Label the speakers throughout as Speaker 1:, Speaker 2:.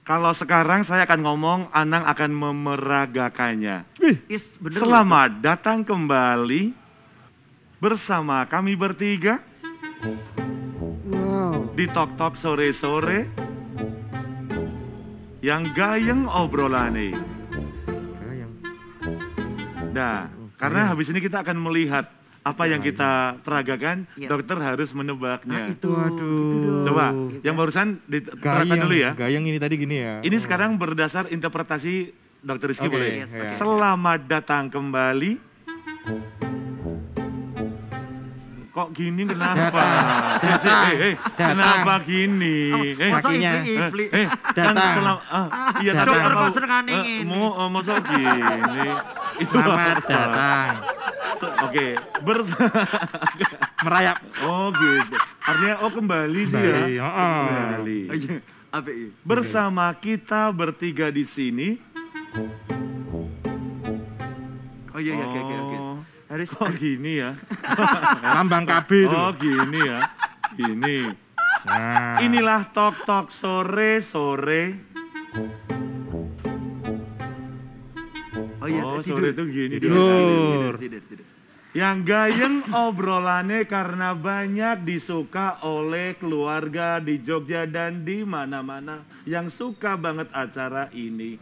Speaker 1: Kalau sekarang saya akan ngomong, Anang akan memeragakannya.
Speaker 2: Bener
Speaker 1: Selamat datang kembali bersama kami bertiga di Tok Tok sore-sore yang gayeng obrolane. Nah, karena habis ini kita akan melihat apa yang kita peragakan, dokter harus menebaknya.
Speaker 3: Waduh.
Speaker 1: Coba, yang barusan diterangkan dulu ya.
Speaker 3: Gayeng ini tadi gini ya.
Speaker 1: Ini sekarang berdasar interpretasi dokter Rizky boleh.
Speaker 2: Yes,
Speaker 1: Selamat datang kembali. Kok gini kenapa? Kenapa gini?
Speaker 3: Kakinya.
Speaker 1: Datang. Iya,
Speaker 2: dokter
Speaker 1: mau
Speaker 2: senengane ngene.
Speaker 1: mau gini. Itu
Speaker 3: Selamat
Speaker 1: apa?
Speaker 3: datang.
Speaker 1: Oke,
Speaker 3: Merayap.
Speaker 1: Oh gitu. Artinya kembali sih ya. Kembali.
Speaker 2: Apa ini?
Speaker 1: Bersama kita bertiga di sini.
Speaker 2: Oh iya oke. Harus
Speaker 1: Kok gini ya?
Speaker 3: Lambang KB itu.
Speaker 1: Oh gini ya. Gini.
Speaker 3: Nah.
Speaker 1: Inilah Tok Tok sore-sore.
Speaker 2: Oh iya,
Speaker 1: sore itu gini.
Speaker 3: Tidur.
Speaker 1: Yang gayeng obrolannya karena banyak disuka oleh keluarga di Jogja dan di mana-mana yang suka banget acara ini.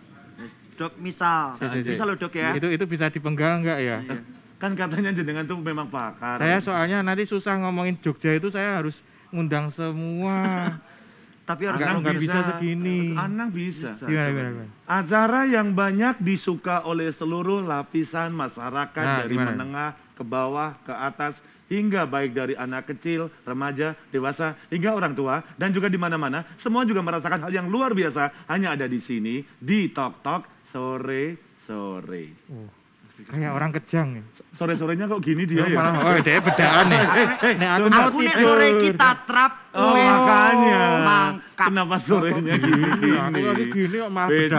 Speaker 2: Dok, misal loh dok ya.
Speaker 3: Itu bisa dipenggal enggak ya?
Speaker 2: Iya.
Speaker 1: Kan katanya jenengan tuh memang pakar.
Speaker 3: Saya soalnya nanti susah ngomongin Jogja itu, saya harus ngundang semua.
Speaker 2: Tapi harus
Speaker 3: nggak bisa segini.
Speaker 1: Anang bisa.
Speaker 3: Gimana?
Speaker 1: Acara yang banyak disuka oleh seluruh lapisan masyarakat dari
Speaker 3: gimana?
Speaker 1: menengah ke bawah ke atas hingga baik dari anak kecil, remaja, dewasa hingga orang tua dan juga di mana-mana semua juga merasakan hal yang luar biasa hanya ada di sini di Tok Tok sore-sore.
Speaker 3: Kayak orang kejang ya.
Speaker 1: Sore-sorenya kok gini dia ya?
Speaker 3: Dia bedaan nih.
Speaker 2: aku nek sore kita trap.
Speaker 1: Makanya.
Speaker 2: Mangkat.
Speaker 1: Kenapa sorenya gini?
Speaker 3: Aku lagi gini kok malah
Speaker 1: Beda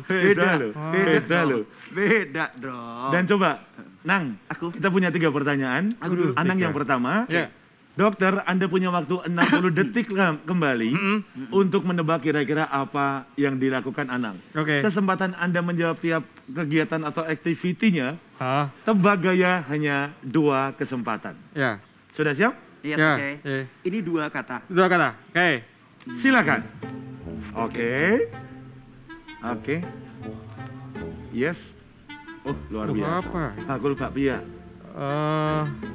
Speaker 3: bedaan.
Speaker 1: loh.
Speaker 2: Beda dong.
Speaker 1: Dan coba, Nang, kita punya 3 pertanyaan. Anang yang pertama.
Speaker 3: Ya.
Speaker 1: Dokter, Anda punya waktu 60 detik kembali untuk menebak kira-kira apa yang dilakukan Anang.
Speaker 3: Oke.
Speaker 1: Kesempatan Anda menjawab tiap kegiatan atau aktivitinya, tebak gaya hanya 2 kesempatan.
Speaker 3: Ya.
Speaker 1: Sudah siap?
Speaker 2: Yes,
Speaker 3: Ya,
Speaker 2: oke.
Speaker 3: ya.
Speaker 2: Ini 2 kata.
Speaker 3: 2 kata. Oke.
Speaker 1: Silakan. Oke. Yes. Oh, luar biasa.
Speaker 3: Apa?
Speaker 1: Aku lupa Pia.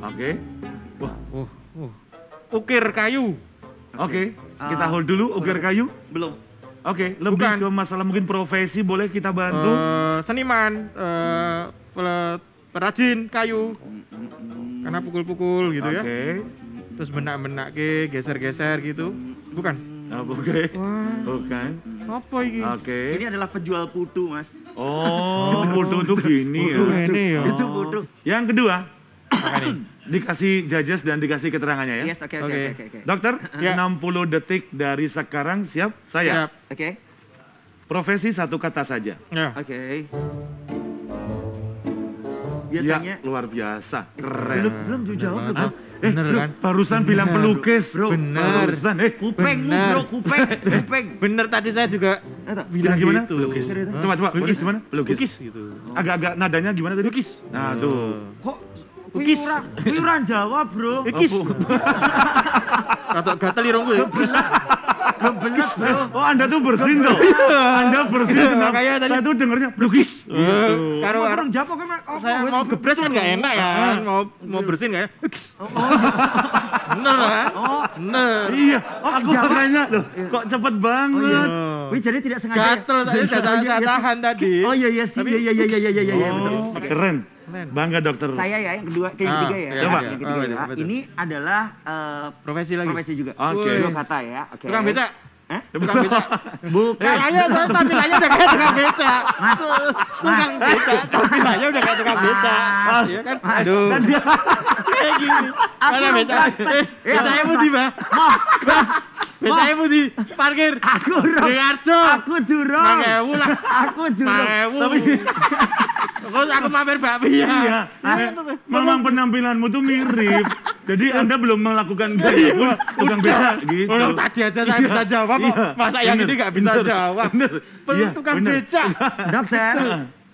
Speaker 1: Oke. Wah.
Speaker 3: Ukir kayu.
Speaker 1: Oke. Kita hold dulu ukir kayu.
Speaker 2: Belum.
Speaker 1: Oke, lebih
Speaker 3: Bukan.
Speaker 1: ke masalah mungkin profesi boleh kita bantu.
Speaker 3: Seniman, perajin kayu. Karena pukul-pukul gitu ya.
Speaker 1: Oke.
Speaker 3: Terus benak-benak geser-geser gitu. Bukan.
Speaker 1: Oke.
Speaker 3: Wah,
Speaker 1: Bukan.
Speaker 3: apa ini?
Speaker 1: Oke.
Speaker 2: Ini adalah penjual putu, Mas.
Speaker 1: Oh, putu tuh gini ya.
Speaker 3: Ini ya.
Speaker 2: Itu putu.
Speaker 1: Yang kedua,
Speaker 3: Apa nih?
Speaker 1: dikasih judges dan dikasih keterangannya ya.
Speaker 2: Yes, oke.
Speaker 1: Dokter,
Speaker 3: Ya.
Speaker 1: 60 detik dari sekarang siap? Saya.
Speaker 3: Siap.
Speaker 2: Oke.
Speaker 1: Profesi 1 kata saja.
Speaker 3: Ya.
Speaker 2: Oke.
Speaker 1: Ya,
Speaker 2: Biasanya
Speaker 1: luar biasa. Keren.
Speaker 2: belum jawab belum.
Speaker 3: Bener
Speaker 1: Lu
Speaker 3: kan?
Speaker 1: barusan bilang pelukis,
Speaker 2: Bro.
Speaker 3: Bener.
Speaker 1: Barusan,
Speaker 2: Kupengmu,
Speaker 3: Bener.
Speaker 2: bro, kupeng.
Speaker 3: Bener, tadi saya juga
Speaker 1: bilang
Speaker 3: bilang
Speaker 1: gimana?
Speaker 3: gitu.
Speaker 1: Pelukis.
Speaker 3: Hah?
Speaker 1: Coba, pelukis gimana?
Speaker 3: Lukis gitu.
Speaker 1: Agak-agak nadanya gimana tadi?
Speaker 3: Lukis.
Speaker 1: Nah, tuh.
Speaker 2: Kok
Speaker 3: Lukis.
Speaker 2: Wiuran jawab, bro.
Speaker 3: Lukis. Atau gatel irungku ya.
Speaker 2: Gebelet, bro.
Speaker 1: Oh, Anda tuh bersin tuh. Anda bersin.
Speaker 3: Makanya tadi-
Speaker 1: Saya tuh dengernya pelukis.
Speaker 3: Karo
Speaker 2: Orang jawab kok kan
Speaker 3: saya mau gebres kan nggak enak kan, mau bersin nggak ya? Bener kan? Bener.
Speaker 1: Iya, aku makanya loh, kok cepet banget.
Speaker 2: Wih, jadi tidak sengaja.
Speaker 3: Gatel tadi saya tahan tadi.
Speaker 2: Oh iya sih. Iya betul.
Speaker 1: Oh, keren. Bangga dokter.
Speaker 2: Saya ya yang kedua, yang ketiga ya.
Speaker 1: coba.
Speaker 2: Yang ketiga ya.
Speaker 3: Betul.
Speaker 2: Ini adalah
Speaker 3: Profesi lagi.
Speaker 2: profesi juga.
Speaker 1: Oke.
Speaker 2: Dua kata ya. Oke.
Speaker 3: Tukang becak.
Speaker 2: Hah?
Speaker 3: Tukang becak.
Speaker 2: Bukan.
Speaker 3: Makanya saya tampilannya udah kayak tukang becak. Tukang becak, tampilannya udah kayak tukang becak. Iya kan? Aduh. Kayak gini. Mana becak? Becaknya putih, Mbak. Becake putih parkir.
Speaker 2: Aku durung.
Speaker 3: Di Arjo.
Speaker 2: Aku durung.
Speaker 3: 5.000 lah.
Speaker 2: Aku durung.
Speaker 3: 5.000.
Speaker 1: Tapi
Speaker 3: Terus aku mampir bakpia.
Speaker 1: iya, memang penampilanmu tuh mirip. Jadi Anda belum melakukan gaya pun tukang beca gitu.
Speaker 3: Udah tadi aja saya bisa jawab kok.
Speaker 1: Iya,
Speaker 3: Masa yang
Speaker 1: bener,
Speaker 3: ini nggak bisa
Speaker 1: bener,
Speaker 3: jawab?
Speaker 1: bener. Iya,
Speaker 3: Tukang
Speaker 1: bener.
Speaker 3: beca.
Speaker 2: Dokter,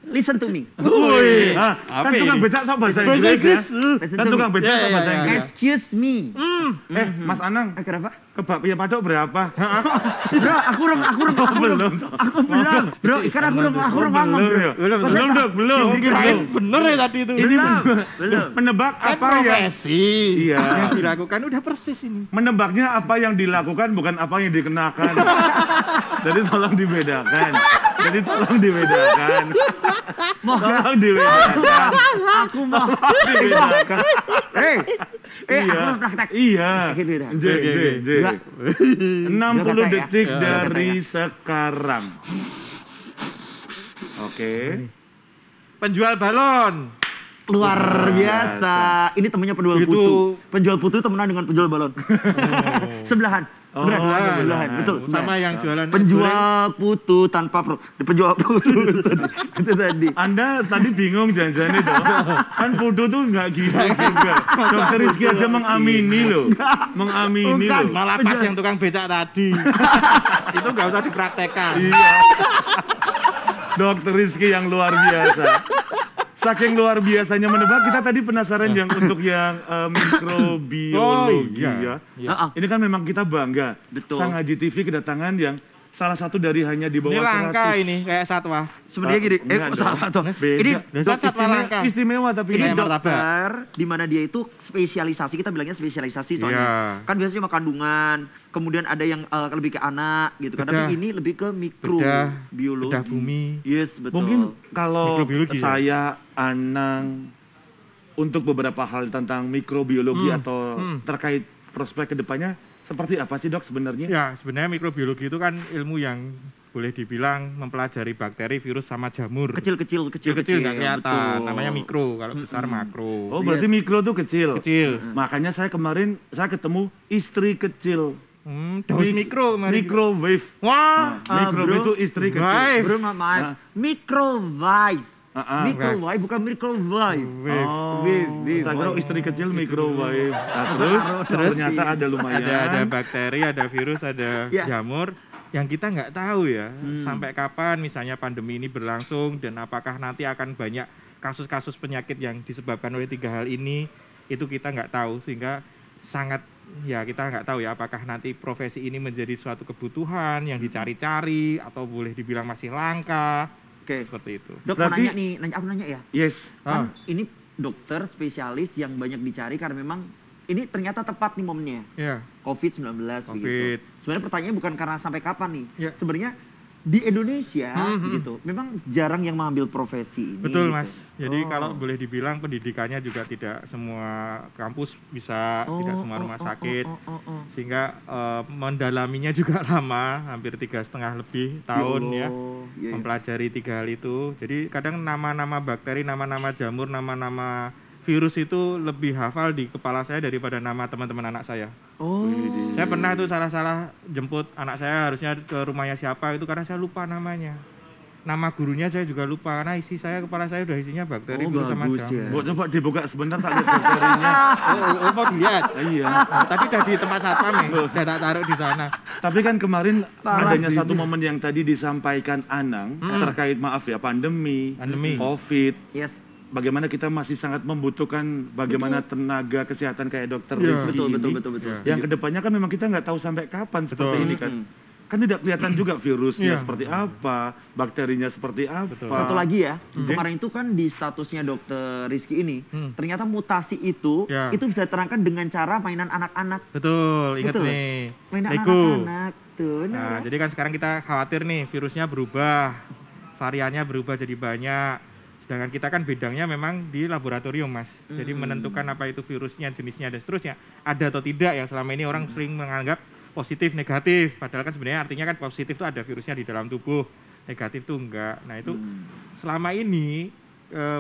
Speaker 2: listen to me.
Speaker 3: Woi.
Speaker 1: Ah, kan
Speaker 3: Apa
Speaker 1: tukang
Speaker 3: ini?
Speaker 1: beca sok bahasa
Speaker 3: Bahasa
Speaker 1: Inggris ya.
Speaker 3: Inggris.
Speaker 2: Listen
Speaker 1: Kan
Speaker 2: to
Speaker 1: tukang
Speaker 2: me.
Speaker 1: beca
Speaker 3: Iya,
Speaker 1: sok
Speaker 3: iya,
Speaker 1: bahasa
Speaker 3: iya,
Speaker 1: Inggris.
Speaker 2: Excuse me.
Speaker 1: Mas Anang,
Speaker 2: Kenapa?
Speaker 1: ke bakpia Padok berapa?
Speaker 2: Bro, aku belum.
Speaker 1: Belum.
Speaker 2: Aku belum. Bro, ikan aku belum ngomong, bro.
Speaker 1: ya?
Speaker 3: Belum,
Speaker 1: Belum, Dok, belum.
Speaker 3: Kirain bener ya tadi itu.
Speaker 1: Ini
Speaker 2: Belum.
Speaker 1: menebak
Speaker 3: Kan
Speaker 1: apa ya?
Speaker 3: profesi.
Speaker 1: Iya.
Speaker 3: Yang dilakukan udah persis ini.
Speaker 1: Menebaknya apa yang dilakukan bukan apa yang dikenakan. Jadi tolong dibedakan. Tolong dibedakan.
Speaker 2: Aku mau.
Speaker 1: Dibedakan.
Speaker 2: Aku mau praktek.
Speaker 1: Iya.
Speaker 2: Praktek beda.
Speaker 1: Jek.
Speaker 2: Dua.
Speaker 1: 60
Speaker 2: Dua kata ya.
Speaker 1: detik
Speaker 2: Iya.
Speaker 1: dari sekarang. Oke.
Speaker 3: Penjual balon.
Speaker 2: Luar biasa. Ini temennya penjual
Speaker 3: Itu-
Speaker 2: putu. Penjual putu temenan dengan penjual balon. Sebelahan.
Speaker 1: Oh,
Speaker 2: Sebelahan. Betul.
Speaker 3: Sama yang jualan es goreng.
Speaker 2: Penjual putu tanpa penjual putu. Itu tadi.
Speaker 1: Anda tadi bingung jangan-jangan itu. Kan Putu tuh nggak gitu juga. Dokter Rizky aja mengamini loh. Mengamini
Speaker 2: Bukan.
Speaker 1: loh.
Speaker 3: Malah pas yang tukang becak tadi. Itu nggak usah dipraktekkan.
Speaker 1: Iya. Dokter Rizky yang luar biasa. Saking luar biasanya menebak, kita tadi penasaran yang untuk yang mikrobiologi ya.
Speaker 2: Heeh.
Speaker 1: Ini kan memang kita bangga.
Speaker 2: Betul.
Speaker 1: Sang Haji TV kedatangan yang salah satu dari hanya di
Speaker 3: Ini
Speaker 1: bawah 100.
Speaker 3: langka ini kayak satwa.
Speaker 2: Sebenarnya gini,
Speaker 1: Enggak
Speaker 2: kok salah
Speaker 1: dong.
Speaker 2: tuh.
Speaker 1: Beda.
Speaker 2: Ini
Speaker 3: Biasa satwa langka.
Speaker 1: Istimewa tapi
Speaker 2: ini
Speaker 3: Kayak martabak.
Speaker 2: dokter di mana dia itu spesialisasi, kita bilangnya spesialisasi soalnya.
Speaker 3: Iya.
Speaker 2: Kan biasanya cuma kandungan, kemudian ada yang lebih ke anak gitu kan.
Speaker 3: Bedah.
Speaker 2: Tapi ini lebih ke mikro
Speaker 3: Bedah.
Speaker 2: biologi.
Speaker 3: Bedah bumi.
Speaker 2: Yes, betul.
Speaker 1: Mungkin kalau
Speaker 3: Mikrobiologi ya?
Speaker 1: saya, Anang, untuk beberapa hal tentang mikrobiologi atau terkait prospek kedepannya, seperti apa sih dok sebenarnya?
Speaker 3: Ya, sebenarnya mikrobiologi itu kan ilmu yang boleh dibilang mempelajari bakteri, virus sama jamur.
Speaker 2: kecil-kecil
Speaker 3: Kecil-kecil nggak kelihatan.
Speaker 2: betul.
Speaker 3: Namanya mikro, kalau besar makro.
Speaker 1: Oh berarti mikro tuh kecil.
Speaker 3: Kecil.
Speaker 1: Makanya saya kemarin saya ketemu istri kecil.
Speaker 3: Daus mikro kemarin.
Speaker 1: Microwave.
Speaker 3: Wah,
Speaker 1: Microwave
Speaker 2: bro.
Speaker 1: itu istri kecil.
Speaker 3: Wave.
Speaker 2: Bro, maaf.
Speaker 1: Nah.
Speaker 2: Microwave.
Speaker 1: Wave.
Speaker 2: Microwave bukan microwave.
Speaker 3: Wave.
Speaker 1: Oh,
Speaker 2: Wave.
Speaker 1: tak kira istri kecil microwave. Nah, terus ternyata ada lumayan.
Speaker 3: Ada bakteri, ada virus, ada
Speaker 2: Ya.
Speaker 3: jamur yang kita nggak tahu ya sampai kapan misalnya pandemi ini berlangsung dan apakah nanti akan banyak kasus-kasus penyakit yang disebabkan oleh 3 hal ini, itu kita nggak tahu, sehingga sangat ya kita nggak tahu ya apakah nanti profesi ini menjadi suatu kebutuhan yang dicari-cari atau boleh dibilang masih langka.
Speaker 2: Oke.
Speaker 3: Seperti itu.
Speaker 2: Dok, mau
Speaker 1: Berarti-
Speaker 2: nanya nih, aku nanya ya.
Speaker 1: Yes.
Speaker 2: Kan ini dokter spesialis yang banyak dicari karena memang ini ternyata tepat nih momennya.
Speaker 3: Ya.
Speaker 2: COVID-19
Speaker 3: Covid.
Speaker 2: begitu. Sebenarnya pertanyaannya bukan karena sampai kapan nih.
Speaker 3: Ya.
Speaker 2: Sebenarnya di Indonesia
Speaker 3: Mhm.
Speaker 2: gitu, memang jarang yang mengambil profesi ini.
Speaker 3: Betul
Speaker 2: gitu.
Speaker 3: Mas, jadi
Speaker 2: Oh.
Speaker 3: kalau boleh dibilang pendidikannya juga tidak semua kampus bisa, tidak semua rumah sakit, sehingga mendalaminya juga lama, hampir 3,5 lebih tahun ya,
Speaker 2: Iya.
Speaker 3: mempelajari 3 hal itu. Jadi kadang nama-nama bakteri, nama-nama jamur, nama-nama virus itu lebih hafal di kepala saya daripada nama teman-teman anak saya.
Speaker 2: Oh.
Speaker 3: Saya pernah itu salah-salah jemput anak saya, harusnya ke rumahnya siapa itu karena saya lupa namanya. Nama gurunya saya juga lupa karena kepala saya udah isinya bakteri,
Speaker 2: Oh,
Speaker 3: virus sama
Speaker 2: bagus
Speaker 3: jamur.
Speaker 2: ya.
Speaker 1: Bu, coba dibuka sebentar tak lihat bakterinya.
Speaker 3: Oh, mau dilihat?
Speaker 1: Iya.
Speaker 3: Tadi udah di tempat satpam nih, udah tak taruh di sana.
Speaker 1: Tapi kan kemarin
Speaker 2: Parah
Speaker 1: adanya
Speaker 2: sih.
Speaker 1: satu momen yang tadi disampaikan Anang terkait maaf ya pandemi, COVID.
Speaker 2: Yes.
Speaker 1: Bagaimana kita masih sangat membutuhkan bagaimana tenaga kesehatan kayak dokter
Speaker 3: Iya.
Speaker 1: Rizky
Speaker 2: Betul.
Speaker 1: ini.
Speaker 3: Ya.
Speaker 1: Yang kedepannya kan memang kita nggak tahu sampai kapan seperti
Speaker 3: Betul.
Speaker 1: ini kan. Kan tidak kelihatan juga virusnya
Speaker 3: Iya.
Speaker 1: seperti apa, bakterinya seperti apa.
Speaker 3: Betul.
Speaker 2: Satu lagi ya, kemarin itu kan di statusnya dokter Rizky ini, ternyata mutasi itu
Speaker 3: Ya.
Speaker 2: itu bisa diterangkan dengan cara mainan anak-anak.
Speaker 3: Betul, ingat
Speaker 2: Betul.
Speaker 3: nih.
Speaker 2: Mainan
Speaker 3: Lego.
Speaker 2: anak-anak tuh.
Speaker 3: Nah, jadi kan sekarang kita khawatir nih virusnya berubah, variannya berubah jadi banyak. Sedangkan kita kan bidangnya memang di laboratorium, Mas. Jadi menentukan apa itu virusnya, jenisnya dan seterusnya, ada atau tidak yang selama ini orang sering menganggap positif, negatif. Padahal kan sebenarnya artinya kan positif itu ada virusnya di dalam tubuh, negatif itu enggak. Nah, itu selama ini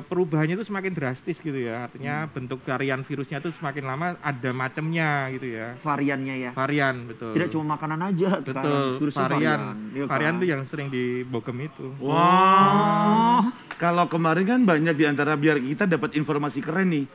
Speaker 3: perubahannya itu semakin drastis gitu ya. Artinya bentuk varian virusnya itu semakin lama ada macamnya gitu ya.
Speaker 2: Variannya ya.
Speaker 3: Varian, betul.
Speaker 2: Tidak cuma makanan aja.
Speaker 3: Betul,
Speaker 2: Virusnya
Speaker 3: varian.
Speaker 2: iya
Speaker 3: Varian
Speaker 2: kan?
Speaker 3: itu yang sering dibogem itu.
Speaker 1: Wah. Kalau kemarin kan banyak di antara biar kita dapat informasi keren nih.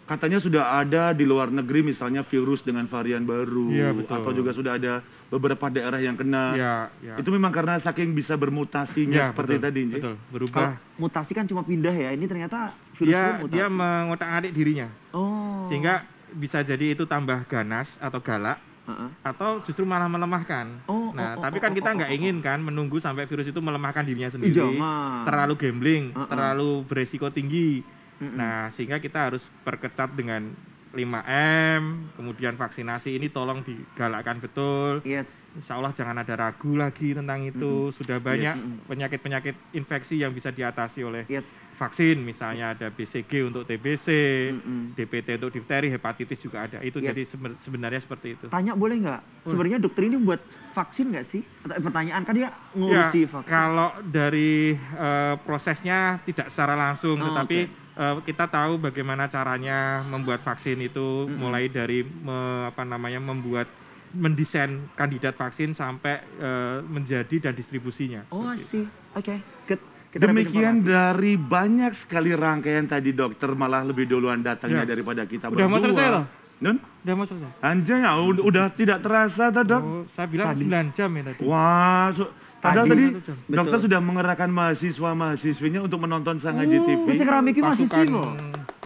Speaker 1: Katanya sudah ada di luar negeri misalnya virus dengan varian baru.
Speaker 3: Iya, betul.
Speaker 1: Atau juga sudah ada beberapa daerah yang kena.
Speaker 3: Iya, iya.
Speaker 1: Itu memang karena saking bisa bermutasinya
Speaker 3: Ya,
Speaker 1: seperti
Speaker 3: betul,
Speaker 1: tadi, Nji.
Speaker 3: betul,
Speaker 2: Kalau
Speaker 3: berubah.
Speaker 2: mutasi kan cuma pindah ya. Ini ternyata virus pun mutasi.
Speaker 3: Dia mengotak-atik dirinya.
Speaker 2: Oh.
Speaker 3: Sehingga bisa jadi itu tambah ganas atau galak
Speaker 2: Heeh.
Speaker 3: atau justru malah melemahkan.
Speaker 2: Oh,
Speaker 3: Nah,
Speaker 2: oh,
Speaker 3: tapi
Speaker 2: oh,
Speaker 3: kan
Speaker 2: oh,
Speaker 3: kita
Speaker 2: oh,
Speaker 3: nggak
Speaker 2: oh,
Speaker 3: ingin kan menunggu sampai virus itu melemahkan dirinya
Speaker 2: Ih,
Speaker 3: sendiri,
Speaker 2: jangan.
Speaker 3: terlalu gambling,
Speaker 2: Heeh.
Speaker 3: terlalu beresiko tinggi.
Speaker 2: Mm-mm.
Speaker 3: Nah, sehingga kita harus perketat dengan 5M, kemudian vaksinasi ini tolong digalakkan betul.
Speaker 2: Yes.
Speaker 3: Insya Allah jangan ada ragu lagi tentang itu. Sudah banyak
Speaker 2: Yes.
Speaker 3: penyakit-penyakit infeksi yang bisa diatasi oleh
Speaker 2: Yes.
Speaker 3: vaksin, misalnya ada BCG untuk TBC,
Speaker 2: Mm-mm.
Speaker 3: DPT untuk difteri, hepatitis juga ada. Itu
Speaker 2: Yes.
Speaker 3: jadi sebenarnya seperti itu.
Speaker 2: Tanya boleh nggak? Sebenarnya dokter ini buat vaksin nggak sih? Atau pertanyaan kan dia
Speaker 3: Ya,
Speaker 2: ngurusi vaksin.
Speaker 3: kalau dari prosesnya tidak secara langsung,
Speaker 2: Oh,
Speaker 3: tetapi kita tahu bagaimana caranya membuat vaksin itu, mulai dari membuat mendesain kandidat vaksin sampai menjadi dan distribusinya.
Speaker 2: Oh, I
Speaker 3: Seperti itu.
Speaker 2: see. Oke, good. Kita dapat
Speaker 1: Demikian
Speaker 2: informasi.
Speaker 1: dari banyak sekali rangkaian tadi dokter malah lebih duluan datangnya
Speaker 3: Ya.
Speaker 1: daripada kita
Speaker 3: Udah mau
Speaker 1: berdua.
Speaker 3: selesai loh?
Speaker 1: Nun?
Speaker 3: Udah mau selesai?
Speaker 1: Anjay, ya, udah tidak terasa toh, Dok.
Speaker 3: Oh, saya bilang 9 jam ya tadi.
Speaker 1: Wah, padahal tadi
Speaker 3: Satu jam.
Speaker 1: dokter
Speaker 2: Betul.
Speaker 1: sudah mengerahkan mahasiswa-mahasiswinya untuk menonton Sangaji TV.
Speaker 2: Bisa keramiki mahasiswi
Speaker 3: Pasukan
Speaker 2: kok.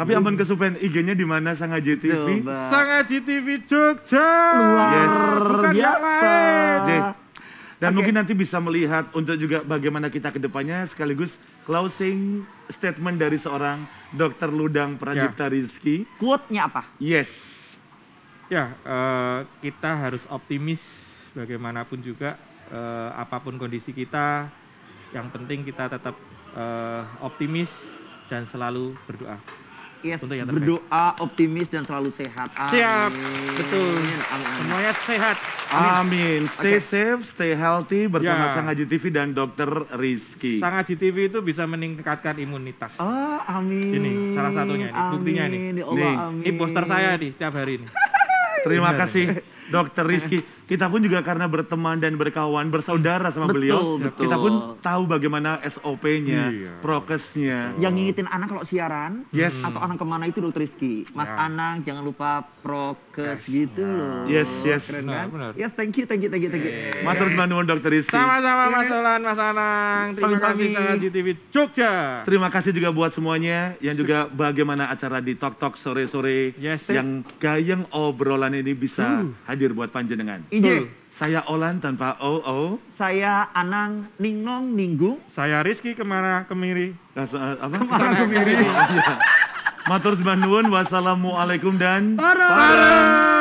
Speaker 1: Tapi ampun kesupen IG-nya di mana Sangaji TV?
Speaker 2: Coba.
Speaker 3: Sangaji TV Jogja.
Speaker 2: Luar
Speaker 1: Yes.
Speaker 3: Bukan yang
Speaker 2: biasa.
Speaker 3: lain.
Speaker 1: J. Dan
Speaker 2: Oke.
Speaker 1: mungkin nanti bisa melihat untuk juga bagaimana kita ke depannya sekaligus closing statement dari seorang Dr. Ludang Pradipta Rizky.
Speaker 2: Quote-nya apa?
Speaker 1: Yes.
Speaker 3: Ya, kita harus optimis bagaimanapun juga, apapun kondisi kita, yang penting kita tetap optimis dan selalu berdoa.
Speaker 2: Yes,
Speaker 3: Untuk yang terbaik.
Speaker 2: berdoa, optimis dan selalu sehat. Amin.
Speaker 3: Siap, betul.
Speaker 2: Amin.
Speaker 3: Semuanya sehat.
Speaker 1: Amin. Stay
Speaker 2: Oke.
Speaker 1: safe, stay healthy bersama
Speaker 3: Ya.
Speaker 1: Sangaji TV dan Dr. Rizky.
Speaker 3: Sangaji TV itu bisa meningkatkan imunitas.
Speaker 2: Oh, amin.
Speaker 3: Ini salah satunya ini, buktinya ini.
Speaker 2: Amin. Ya Allah,
Speaker 1: Nih,
Speaker 2: amin.
Speaker 3: Ini poster saya nih setiap hari ini.
Speaker 1: Terima
Speaker 3: Benar,
Speaker 1: kasih Dr. Rizky. Kita pun juga karena berteman dan berkawan, bersaudara sama beliau,
Speaker 2: Betul,
Speaker 1: kita
Speaker 2: betul.
Speaker 1: pun tahu bagaimana SOP-nya,
Speaker 3: Iya.
Speaker 1: prokesnya.
Speaker 2: Yang ngingetin anak kalau siaran,
Speaker 1: Yes.
Speaker 2: atau anak kemana itu dokter Rizky. Mas
Speaker 3: Ya.
Speaker 2: Anang jangan lupa prokes
Speaker 3: Yes.
Speaker 2: gitu loh.
Speaker 1: Yes, yes.
Speaker 2: Keren
Speaker 3: Benar,
Speaker 2: kan?
Speaker 3: benar.
Speaker 2: Yes, thank you.
Speaker 1: Matur nuwun Dr. Rizky.
Speaker 3: Sama-sama Mas
Speaker 2: Yes.
Speaker 3: Olan, Mas Anang. Terima kasih
Speaker 2: Sami-sami.
Speaker 3: Sangaji TV Jogja.
Speaker 1: Terima kasih juga buat semuanya yang juga bagaimana acara di Tok Tok sore-sore
Speaker 3: Yes.
Speaker 1: yang gayeng obrolan ini bisa hadir buat panjenengan.
Speaker 2: IJ,
Speaker 1: Saya Olan tanpa OO.
Speaker 2: saya Anang Ningnong Ninggung.
Speaker 3: Saya Rizky kemana kemiri.
Speaker 1: Apa?
Speaker 3: Sana kemiri.
Speaker 1: Matur nuwun, wassalamualaikum dan
Speaker 2: Para.